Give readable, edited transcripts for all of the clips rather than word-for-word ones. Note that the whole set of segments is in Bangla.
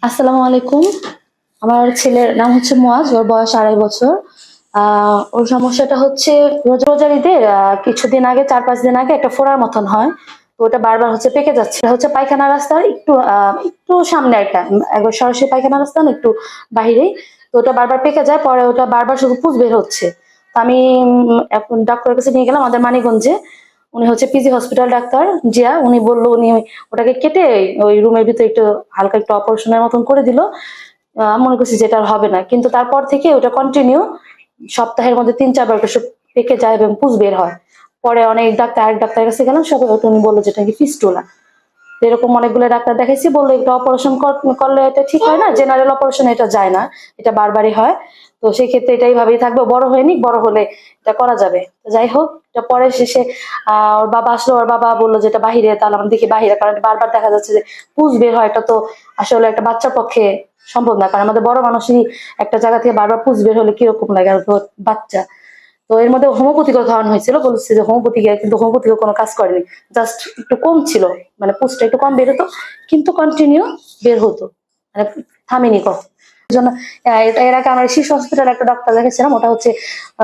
আসসালামু আলাইকুম। আমার ছেলের নাম হচ্ছে মুয়াজ, ওর বয়স 2.5 বছর। ওর সমস্যাটা হচ্ছে রোজার ঈদের কিছুদিন আগে, 4-5 দিন আগে একটা ফোড়ার মতন হয়। তো ওটা বারবার হচ্ছে পেকে যাচ্ছে। এটা হচ্ছে পায়খানা রাস্তার একটু সামনে একটা, একবার সরাসরি পায়খানা রাস্তা না, একটু বাহিরেই। তো ওটা বারবার পেকে যায়, পরে ওটা বারবার শুধু পুজ বের হচ্ছে। তো আমি এখন ডাক্তারের কাছে নিয়ে গেলাম আমাদের মানিকগঞ্জে। উনি হচ্ছে পিজি হসপিটাল ডাক্তার জিয়া। উনি বললো উনি ওটাকে কেটে ওই রুমের ভিতরে একটু হালকা একটু অপারেশনের মতন করে দিল। মনে করছি যেটা আর হবে না, কিন্তু তারপর থেকে ওটা কন্টিনিউ সপ্তাহের মধ্যে 3-4 বার ওটা সব পেকে যায় এবং পুজ বের হয়। পরে অনেক ডাক্তার, আরেক ডাক্তারের কাছে গেলাম, সবাই ওটা উনি বললো যেটা কি ফিস্টুলা। এরকম অনেকগুলো ডাক্তার দেখাইছি, বললো এটা অপারেশন করলে এটা ঠিক হয় না, জেনারেল অপারেশন এটা যায় না, এটা বারবারই হয়। তো সেই ক্ষেত্রে এটা এইভাবেই থাকবে, বড় হয়নি, বড় হলে এটা করা যাবে। তো যাই হোক, এটা পরে শেষে ওর বাবা আসলো, ওর বাবা বললো যে এটা বাহিরে, তাহলে আমরা দেখি বাহিরে, কারণ বারবার দেখা যাচ্ছে যে পুজ বের হয়। এটা তো আসলে একটা বাচ্চার পক্ষে সম্ভব না, কারণ আমাদের বড় মানুষই একটা জায়গা থেকে বারবার পুজ বের হলে কিরকম লাগে, আর বাচ্চা। তো এর মধ্যে হোমিওপ্যাথিকও খাওয়ানো হয়েছিল, বলছে যে হোমিওপ্যাথিকে, কিন্তু হোমিওপ্যাথিকে কোনো কাজ করেনি। জাস্ট একটু কম ছিল, মানে পুজটা একটু কম বের হতো, কিন্তু কন্টিনিউ বের হতো, মানে থামেনি কখন। এই জন্য এর আগে আমরা শিশু হসপিটালে একটা ডক্টর দেখেছিলাম, ওটা হচ্ছে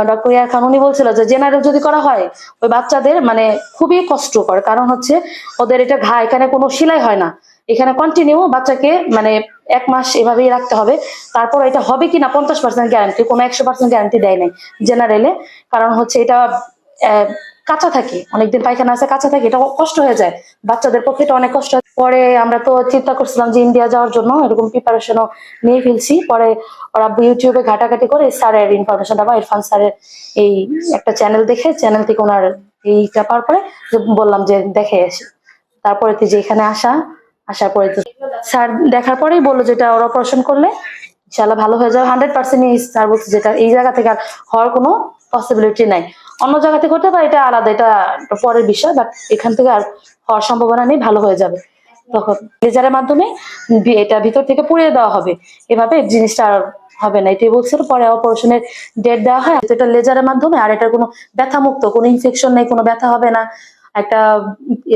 ডক্টর ইয়ার খান। উনি বলছিল যে জেনারেল যদি করা হয় ওই বাচ্চাদের মানে খুবই কষ্টকর, কারণ হচ্ছে ওদের এটা ঘা, এখানে কোনো সেলাই হয় না, এখানে কন্টিনিউ বাচ্চাকে মানে 1 মাস এভাবেই রাখতে হবে। তারপর এটা হবে কিনা 50% গ্যারান্টি, কোনো 100% গ্যারান্টি দেয় নাই জেনারেলে। কারণ হচ্ছে এটা আহ, কাঁচা থাকে, অনেকদিন পায়খানা আছে, কাঁচা থাকে, এটা কষ্ট হয়ে যায় বাচ্চাদের পক্ষে, এটা অনেক কষ্ট হয়। পরে আমরা তো চিন্তা করছিলাম যে ইন্ডিয়া যাওয়ার জন্য, এরকম প্রিপারেশনও নিয়ে ফেলছি। পরে ওরা ইউটিউবে ঘাটাঘাটি করে স্যারের ইনফরমেশনটা বা ইরফান স্যারের এই একটা চ্যানেল দেখে, চ্যানেল থেকে ওনার এইটা পাওয়ার পরে বললাম যে দেখে আসি। তারপরে যে এখানে আসার পরে তো স্যার দেখার পরেই বললো যেটা ওর অপারেশন করলে ইনশাল্লাহ ভালো হয়ে যাবে 100%। স্যার বলছে যেটা এই জায়গা থেকে আর হওয়ার কোনো পসিবিলিটি নাই, অন্য জায়গা থেকে হতে পারে, এটা আলাদা, এটা একটা পরের বিষয়, বাট এখান থেকে আর হওয়ার সম্ভাবনা নেই, ভালো হয়ে যাবে। তখন লেজারের মাধ্যমে এটা ভিতর থেকে পুড়িয়ে দেওয়া হবে, এভাবে জিনিসটা আর হবে না, এটাই বলছিল। পরে অপারেশনের ডেট দেওয়া হয়, এটা লেজারের মাধ্যমে, আর এটার কোনো ব্যথা মুক্ত, কোনো ইনফেকশন নেই, কোনো ব্যথা হবে না। একটা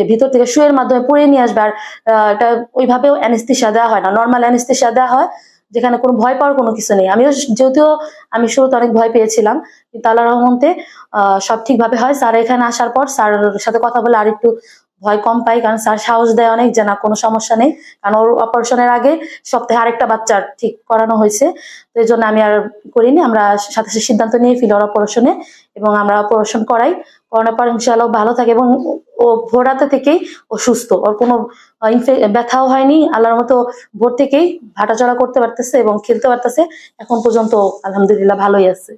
ভিতর থেকে সুইয়ের মাধ্যমে পুড়িয়ে নিয়ে আসবে। আর এটা ওইভাবেও অ্যানেস্থেসিয়া দেওয়া হয় না, নর্মাল অ্যানেস্থেসিয়া দেওয়া হয়, যেখানে কোনো ভয় পাওয়ার কোনো কিছু নেই। আমিও যদিও আমি শুরুতে অনেক ভয় পেয়েছিলাম, কিন্তু আল্লাহর রহমতে সব ঠিকভাবে হয়। স্যার এখানে আসার পর স্যারের সাথে কথা বলে আর একটু ভয় কম পাই, কারণ স্যার সাহস দেয় অনেক যে না কোনো সমস্যা নেই। কারণ ওর অপারেশনের আগে সপ্তাহে আরেকটা বাচ্চার ঠিক করানো হয়েছে, তো এই জন্য আমি আর করিনি। আমরা সাথে সাথে সিদ্ধান্ত নিয়ে ফেলি ওর অপারেশনে, এবং আমরা অপারেশন করাই, করানোর পর ইনশাআল্লাহ ভালো থাকে, এবং ও ভোর রাতে থেকেই ও সুস্থ, ওর কোনো ব্যথাও হয়নি আল্লাহর মতো। ভোর থেকেই হাঁটাচলা করতে পারতেছে এবং খেলতে পারতেছে, এখন পর্যন্ত আলহামদুলিল্লাহ ভালোই আছে।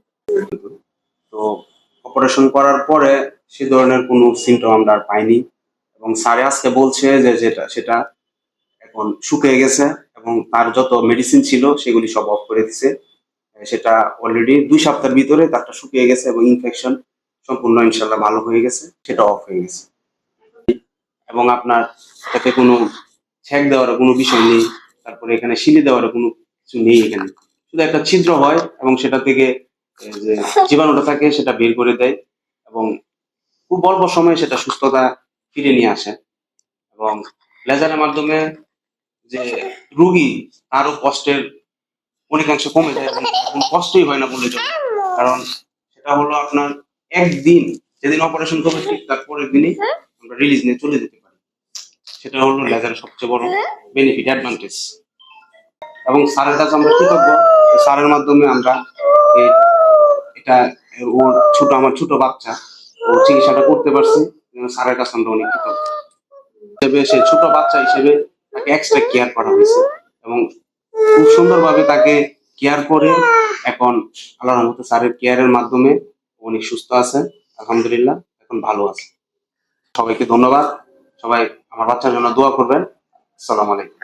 তো অপারেশন করার পরে সে ধরনের কোনো সিমটম আমরা আর পাইনি, এবং স্যারে আজকে বলছে যে যেটা সেটা এখন শুকিয়ে গেছে, এবং তার যত মেডিসিন ছিল সেগুলি সব অফ করে দিছে। সেটা অলরেডি 2 সপ্তাহের ভিতরে তারটা শুকিয়ে গেছে, এবং ইনফেকশন সম্পূর্ণ ইনশাল্লাহ ভালো হয়ে গেছে, সেটা অফ হয়ে গেছে। এবং আপনার এটাতে কোনো ছ্যাঁক দেওয়ার কোনো বিষয় নেই, তারপরে এখানে শিলি দেওয়ার কোনো কিছু নেই, এখানে শুধু একটা ছিদ্র হয় এবং সেটা থেকে যে জীবাণুটা থাকে সেটা বের করে দেয়, এবং খুব অল্প সময়ে সেটা সুস্থতা ফিরে নিয়ে আসে। এবং লেজারের মাধ্যমে যে রুগী আরো কষ্টের অনেকাংশ কমে যায়, এবং কোনো কষ্টই হয় না বলে চলে। কারণ সেটা হলো আপনার একদিন, যেদিন অপারেশন করবে ঠিক তার পরের দিনই আমরা রিলিজ নিয়ে চলে যেতে পারি। সেটা হলো লেজারের সবচেয়ে বড় বেনিফিট, অ্যাডভান্টেজ। এবং স্যারের কাছে আমরা কৃতজ্ঞ, স্যারের মাধ্যমে আমরা এটা ওর আমার ছোট বাচ্চা ও চিকিৎসাটা করতে পারছি। স্যারের কাছে আমরা অনেক কৃতজ্ঞ। হিসেবে সে ছোট বাচ্চা হিসেবে তাকে এক্সট্রা কেয়ার করা হয়েছে, এবং খুব সুন্দরভাবে তাকে কেয়ার করে এখন আল্লাহর রহমতে স্যারের কেয়ারের মাধ্যমে উনি সুস্থ আছে, আলহামদুলিল্লাহ এখন ভালো আছে। সবাইকে ধন্যবাদ। সবাই আমার বাচ্চার জন্য দোয়া করবেন। আসসালামু আলাইকুম।